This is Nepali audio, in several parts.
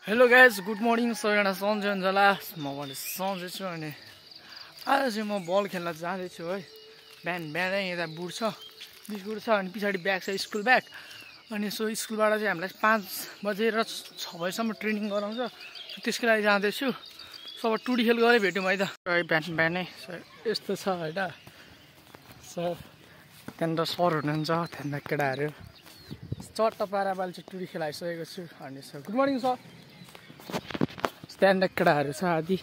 Hello guys, good morning. सबैजना सन्चै हुन्छ होला। म पनि सन्चै छु अनि आज चाहिँ म बल खेल्न जाँदैछु है। बिहानै यता बुट छ, बिस्कुट छ अनि पछाडि ब्याग छ, स्कुल ब्याग। अनि सो स्कुलबाट चाहिँ हामीलाई 5 बजे र 6 बजीसम्म ट्रेनिङ गराउँछ। त्यसको लागि जाँदैछु। सब टुडी खेल गरेर भेट्यौँ है त। बिहानै यस्तो छ होइन। सर त्यहाँनिर सर हुनुहुन्छ, त्यहाँनिर केटाहरू चट्ट पाराबाल चाहिँ टुडी खेलाइसकेको छु। अनि सर गुड मर्निङ सर। त्यहाँनिर केटाहरू छ आदि।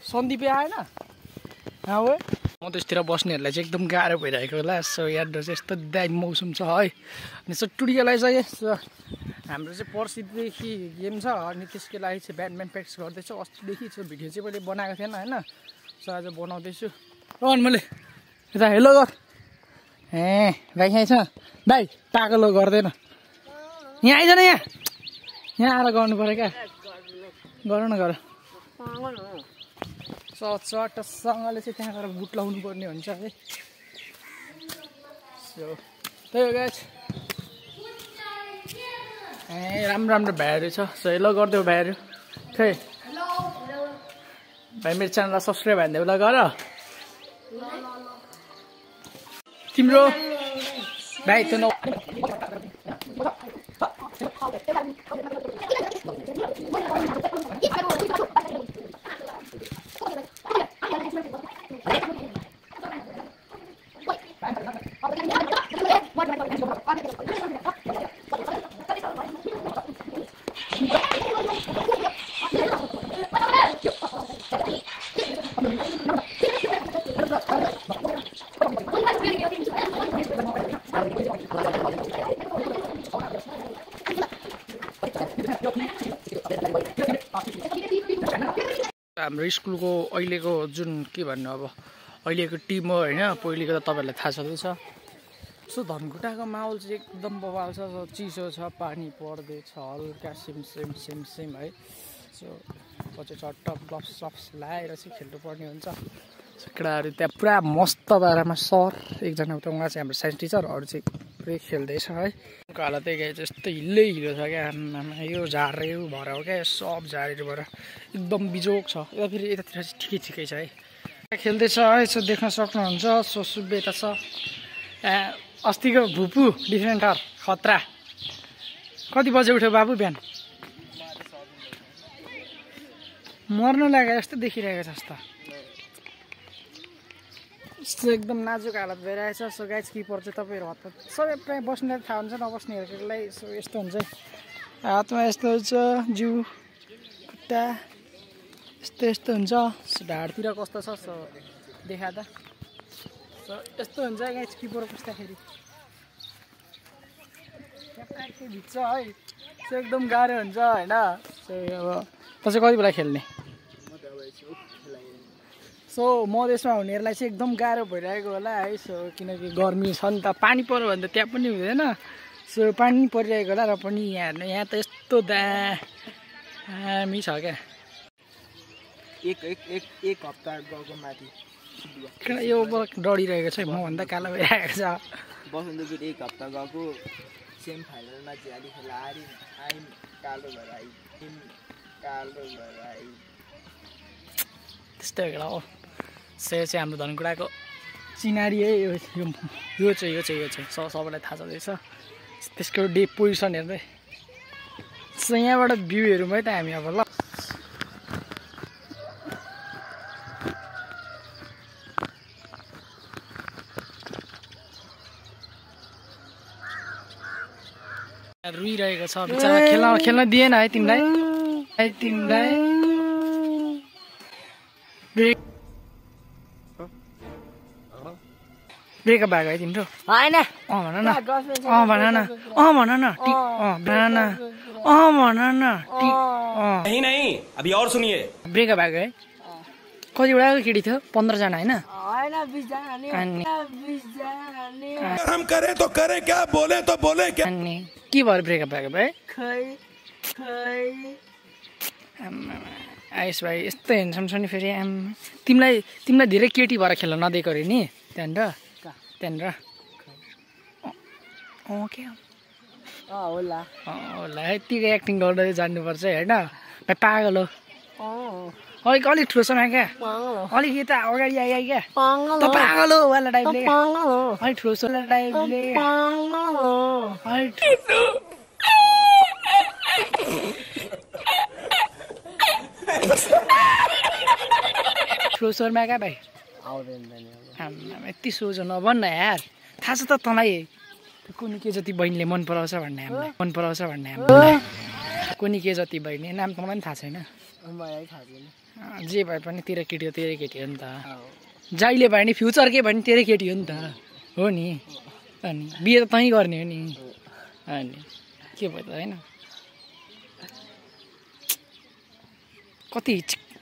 सन्दीपे आएन हो। म त्यसतिर बस्नेहरूलाई चाहिँ एकदम गाह्रो भइरहेको होला। सो यहाँनिर चाहिँ यस्तो दामी मौसम छ है। अनि सो टुडी खेलाइसकेँ। सो हाम्रो चाहिँ पर्सिदेखि गेम छ अनि त्यसको लागि चाहिँ ब्याडमिन्टन प्र्याक्टिस गर्दैछु। अस्तिदेखि सो भिडियो चाहिँ मैले बनाएको थिएन होइन। सो आज बनाउँदैछु। अनि मैले यता हेलो गर। भाइ यहाँ छ भाइ, पागलो गर्दैन। यहाँ आइज न, यहाँ आएर गर्नु पऱ्यो क्या। गर न गर। चट्टसँगले चाहिँ त्यहाँ गएर बुट लाउनु पर्ने हुन्छ है। सो त्यही हो गाइस। राम्रो भाइहरू छ। सो हेलो गरिदेऊ भाइहरू। खै भाइ मेरो च्यानललाई सब्सक्राइब हानिदेऊ ल। गर तिम्रो भाइ त न। हाम्रो स्कुलको अहिलेको जुन के भन्नु, अब अहिलेको टिम हो होइन। पहिलेको त तपाईँहरूलाई थाहा छँदैछ। सो धनकुटाको माहौल चाहिँ एकदम बवाल छ। चिसो छ, पानी पर्दैछ हल्का सेम है। सो पछि चट्ट ग्लभ्स सफ्स लगाएर चाहिँ खेल्नुपर्ने हुन्छ। केटाहरू त्यहाँ पुरा मस्त पारामा सर एकजना उता, उहाँ चाहिँ हाम्रो साइन्स टिचर, अरू चाहिँ पुरै खेल्दैछ है। उनको हालत त्यही गए यस्तो हिलो छ क्या। आमा यो झारेको भएर हो क्या, सब झारेर भएर एकदम बिजोक छ। यता फेरि यतातिर चाहिँ ठिकै छ है। खेल्दैछ है। यसो देख्न सक्नुहुन्छ। सो सुब्बेता छ। अस्तिको भुपु डिफेन्डर खतरा। कति बजे उठ्यो बाबु बिहान? मर्न लाग्यो जस्तो देखिरहेको छ जस्तो। यस्तो एकदम नाजुक हालत भइरहेछ। सो गाइज किपर चाहिँ तपाईँहरू हातमा सबै प्रायः बस्नेहरू थाहा हुन्छ, नबस्नेहरूलाई सो यस्तो हुन्छ। हातमा यस्तो हुन्छ, जिउ खुट्टा यस्तो हुन्छ। सो ढाडतिर कस्तो छ सो देखा त। सो यस्तो हुन्छ गाइज किपर पुस्दाखेरि भिज्छ है। सो एकदम गाह्रो हुन्छ होइन। सो अब त चाहिँ कति बेला खेल्ने? सो मधेसमा हुनेहरूलाई चाहिँ एकदम गाह्रो भइरहेको होला है। सो किनकि गर्मी छ नि त, पानी पऱ्यो भने त त्यहाँ पनि हुँदैन। सो पानी परिरहेको होला र पनि यहाँ त यस्तो दामी छ क्या। एक हप्ता गएको माथि यो डढिरहेको छ, मभन्दा कालो भइरहेको छ। बसन्तपुर एक हप्ता गएको, सेम फाइनलमा चाहिँ अलि खेला आइम कालो भएर आइ त्यस्तै हो। सो चाहिँ हाम्रो धनकुटाको चिनारी है। यो चाहिँ सबैलाई थाहा छँदैछ। त्यसको डे पोजिसन हेर्दै। सो यहाँबाट भ्यू हेरौँ है त हामी अब ल। रुइरहेको छ बिचरा। खेल्न दिएन है तिमीलाई। ब्रेकअप भएको है तिम्रो? होइन भन न। नहीं अभी और सुनिए। ब्रेकअप भएको है? कतिवटा केटी थियो? 15 जना होइन? हम करें तो करें क्या, बोले तो बोले क्या। के भएर ब्रेकअप भएको भाइ? आयुष भाइ यस्तो हेन्सम छ नि फेरि। तिमीलाई धेरै केटी भएर खेल्न नदिएको अरे नि त्यहाँनिर? क्या होला होला यतिको एक्टिङ गर्दै जान्नुपर्छ होइन भाइ पागल हो अलिक ठुलोसँग क्या अलिक यता अगाडि आइआइ क्या त पागल हो वाला टाइपले अलिक ठुलोसँग टाइपले ठुलो स्वरमा क्या भाइ यति सोझो नभन्न यार थाहा छ त तँलाई कुनी के जति बहिनीले मन पराउँछ भन्ने हामीलाई कुनी के जति बहिनी नाम तँलाई पनि थाहा छैन जे भए पनि तेरो केटी हो तेरै केटी हो नि त जहिले भयो नि फ्युचर के भयो नि तेरै केटी हो नि त हो नि अनि बिहे त तँ गर्ने हो नि अनि के भयो त होइन कति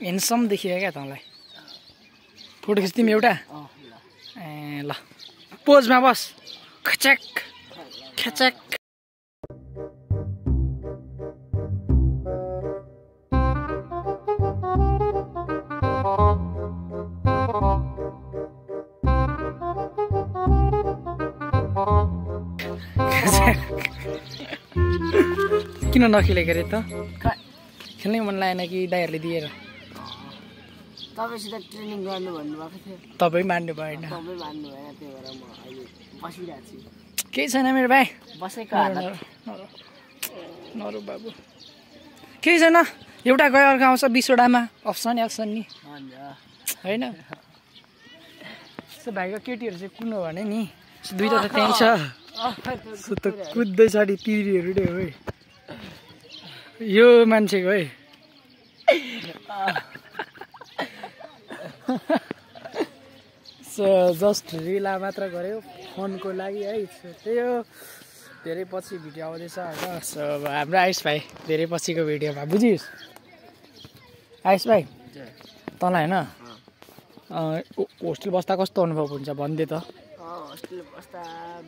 हेन्डसम देखियो क्या तँलाई फोटो खिच्दिउँ एउटा ए ल पोजमा बस खच्याक खच्याक किन नखेलेको अरे त खेल्नै मन लागेन कि दाइहरूले दिएर तपाईसित ट्रेनिङ गर्नु भन्नुभएको थियो तपाईँ मान्नु भएन तपाईँ मान्नु भएन त्यही भएर म अहिले बसिरहेको छु केही छैन मेरो भाइ बसेको हालत नरु बाबु केही छैन एउटा गयो अर्को आउँछ 20वटामा अप्सन एक्सन नि होइन यस्तो भाइको केटीहरू चाहिँ कुन हो भने नि दुईवटा त त्यहीँ छ सो त कुद्दैछ नि तिरीहरू नै हो है यो मान्छेको है सो जस्ट रिला मात्र गऱ्यो फोनको लागि है सो त्यही हो धेरै पछि भिडियो आउँदैछ होइन सो हाम्रो आयुष भाइ धेरै पछिको भिडियोमा बुझिस् आयुष भाइ तँलाई होइन होस्टेल बस्दा कस्तो अनुभव हुन्छ भनिदिए त होस्टेल बस्दा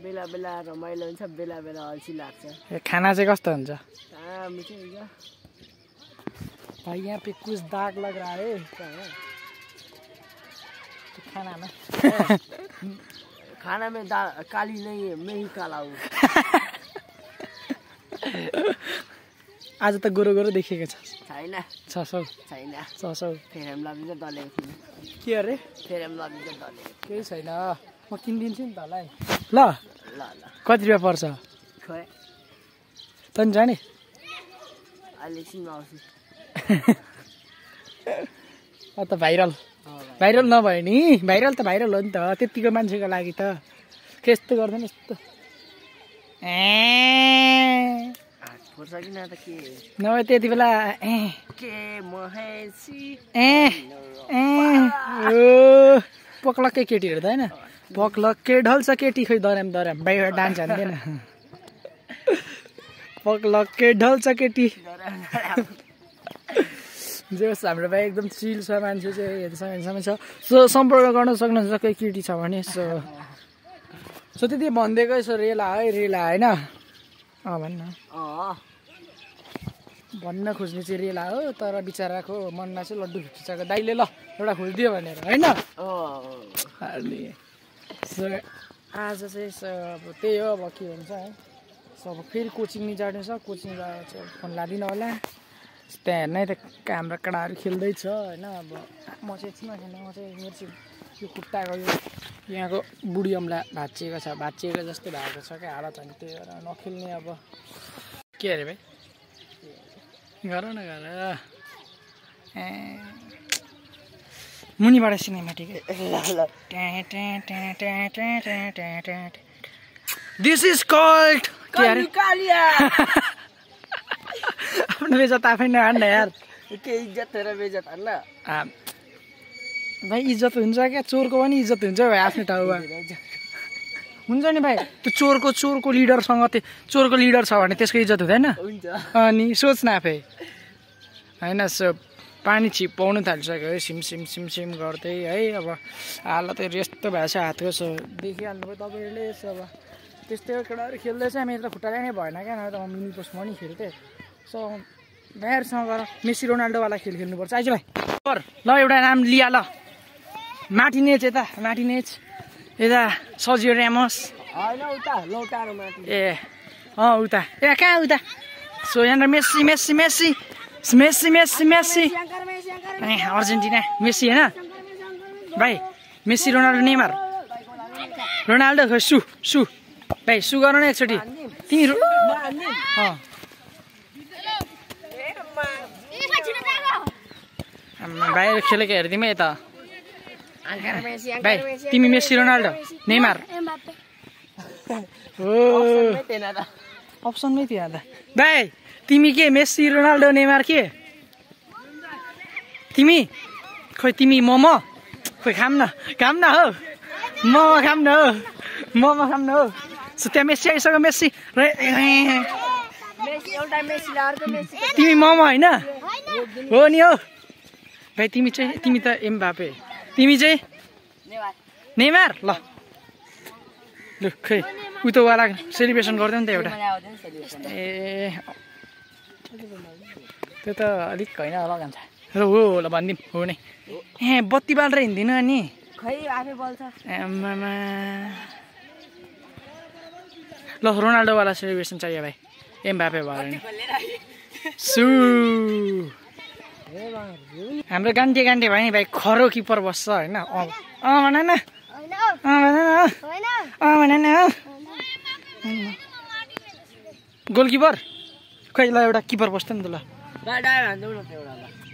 बेला बेला रमाइलो हुन्छ बेला बेला अल्छी लाग्छ खाना चाहिँ कस्तो हुन्छ मिठो हुन्छ भाइ यहाँ पे कुछ दाग लग रहा है खाना में खाना में काली नहीं है मैं ही काला हूँ आज त गोरो गोरो देखेको छ छैन 600 छैन 600 फेरम लबिन्छ दलेको थिएन के अरे फेरम लबिन्छ दलेको केही छैन म किनिदिन्छु नि तँलाई ल ल ल कति रुपियाँ पर्छ खोइ तँ जाने अहिले एकछिनमा आउँछु त भाइरल भाइरल नभयो नि भाइरल त भाइरल हो नि त त्यतिको मान्छेको लागि त के यस्तो गर्दैन यस्तो फुर्छ कि न त के नभए त्यति बेला के महेसी पक्लक्कै केटीहरू त होइन पक्लक्कै ढल्छ केटी खोइ दराम दराम बाहिर डान्स हान्दैन पक्लक्कै ढल्छ केटी जे होस् हाम्रो भाइ एकदम चिल छ मान्छे चाहिँ हेर्छमै छ सो सम्पर्क गर्न सक्नुहुन्छ कोही केटी छ भने सो त्यति भनिदिएकै छ रेला है रेला होइन भन्न भन्न खोज्ने चाहिँ रेला हो तर बिचराको मनमा चाहिँ लड्डु खिचेको दाइले ल एउटा खोलिदियो भनेर होइन अनि सो आज चाहिँ अब त्यही हो अब के भन्छ है सो अब फेरि कोचिङ नि जाने छ कोचिङ गएर चाहिँ फोन लादिनँ होला त्यहाँ हेर्नै त हाम्रो केटाहरू खेल्दैछ होइन अब म चाहिँ एकछिनमा खेल्ने म चाहिँ मेरो चाहिँ यो खुट्टाको यो यहाँको बुढी औँला भाँचिएको छ भाँचिएको जस्तै भएको छ क्या हालत अनि त्यही भएर नखेल्ने अब के अरे भाइ गर न गर मुनिबाट सिनेमेटिक दिस इज कल्ड के अरे आफ्नो बेजत आफै नहान्न यार के इज्जत र बेइज्जत हान्न भाइ इज्जत हुन्छ क्या चोरको पनि इज्जत हुन्छ भाइ आफ्नो ठाउँमा हुन्छ नि भाइ त्यो चोरको लिडरसँग त्यो चोरको लिडर छ भने त्यसको इज्जत हुँदैन अनि सोच न आफै होइन सो पानी छिपाउनु थालिसक्यो है सिम गर्दै है अब हालतहरू यस्तो भएको छ हातको सो देखिहाल्नुभयो तपाईँहरूले यसो अब त्यस्तै केटाहरू खेल्दैछ मेरो त खुट्टाले नै भएन क्या नभए त म मिनी पोस्टमा नि खेल्थेँ सो भाइहरूसँग गएर मेसी रोनाल्डोवाला खेल खेल्नुपर्छ आइज भाइ ल एउटा नाम लिया ल मार्टिनेज यता मार्टिनेज यता सर्जियो ऱ्यामोस होइन उता लौटारो माथि ए उता ए कहाँ उता सो यहाँनिर Messi Messi Messi Messi Messi Messi ए अर्जेन्टिना मेस्सी होइन भाइ मेस्सी रोनाल्डो नेमार रोनाल्डो खै सु सु भाइ सु गर न एकचोटि तिमी भाइ खेलेको हेरिदिउँ यता भाइ तिमी मेस्सी रोनाल्डो नेमार अप्सनमै थियो त भाइ तिमी के मेस्सी रोनाल्डो नेमार के तिमी खोइ तिमी मोमो खोइ खाम न हो मोमो खाम न हो सो त्यहाँ मेस्सी आइसक्यो मेस्सी तिमी मोमो होइन हो नि हो भाइ तिमी त एमबापे तिमी चाहिँ नेमार ल लु खै उतोवाला सेलिब्रेसन गरिदेऊ नि त एउटा ए त्यो त अलिक होइन होला भन्छ र हो ल भनिदिउँ हो नै ए बत्ती बालेर हिँड्दिनँ अनि खै आफै बोल्छ आमामा ल रोनाल्डोवाला सेलिब्रेसन चाहियो भाइ एमबापे भएर नि सु हाम्रो गान्टे भयो नि भाइ खरो किपर बस्छ होइन भन न गोलकिपर खै ल एउटा किपर बस्छ नि त ल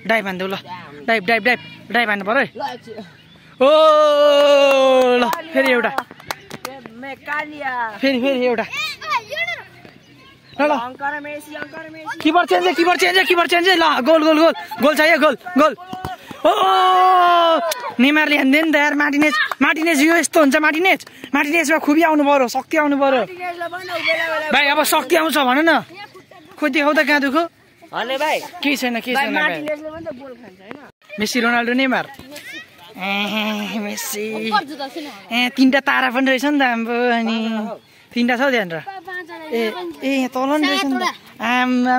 डाइभ हान्देऊ ल डाइभ हान्नु पर्यो है ओ ल फेरि एउटा फेरि एउटा ल किपर चेन्ज ल गोल चाहियो गोल ओ नेमारले हान्दैन नि त यार मार्टिनेज यो यस्तो हुन्छ मार्टिनेजमा खुबी आउनु पर्यो शक्ति आउनु पर्यो भाइ अब शक्ति आउँछ भन न खोइ देखाउ त कहाँ दुखो केही छैन मेस्सी रोनाल्डो नेमार मेस्सी तीनटा तारा पनि रहेछ नि त हाम्रो अनि तीनटा छ त्यहाँनिर ए तल नि रहेछ नि त आमा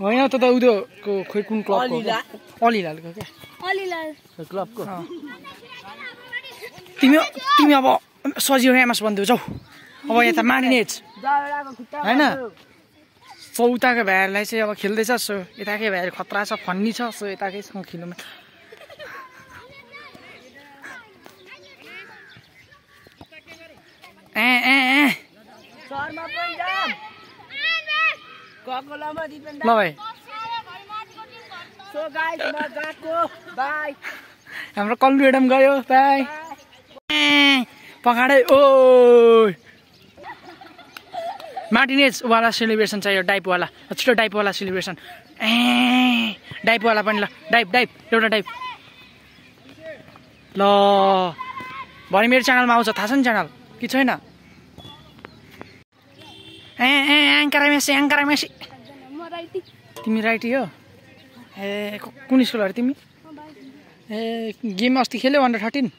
होइन त उदोको खोइ कुन क्लबको अलिलालको क्या क्लबको तिमी अब सजिलो एमएस बन्देऊ छौ अब यता मार्टिनेज होइन चौताको भाइहरूलाई चाहिँ अब खेल्दैछ सो यताकै भाइहरू खतरा छ फन्नी छ सो यताकैसँग खेल्नुमा ल भाइ हाम्रो कल्लु एडम गयो बाई पकाडै ओ मार्टिनेजवाला सेलिब्रेसन चाहियो डाइपवाला छिटो डाइपवाला सेलिब्रेसन डाइपवाला पनि ल डाइप एउटा डाइप ल भरे मेरो च्यानलमा आउँछ थाहा छ नि च्यानल कि छैन एङ्करा मेसी तिमी राइटी हो ए कुन स्कुल अरे तिमी ए गेम अस्ति खेल्यौ अन्डर 13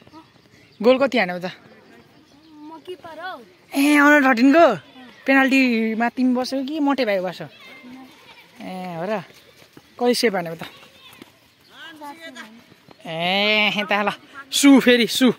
गोल कति हान्यौ त ए अन्डर 13 को पेनाल्टीमा तिमी बस्यौ कि मोटे भाइ बस्यौ ए हो र कति सेप हान्यौ त ए त ल सु फेरि सु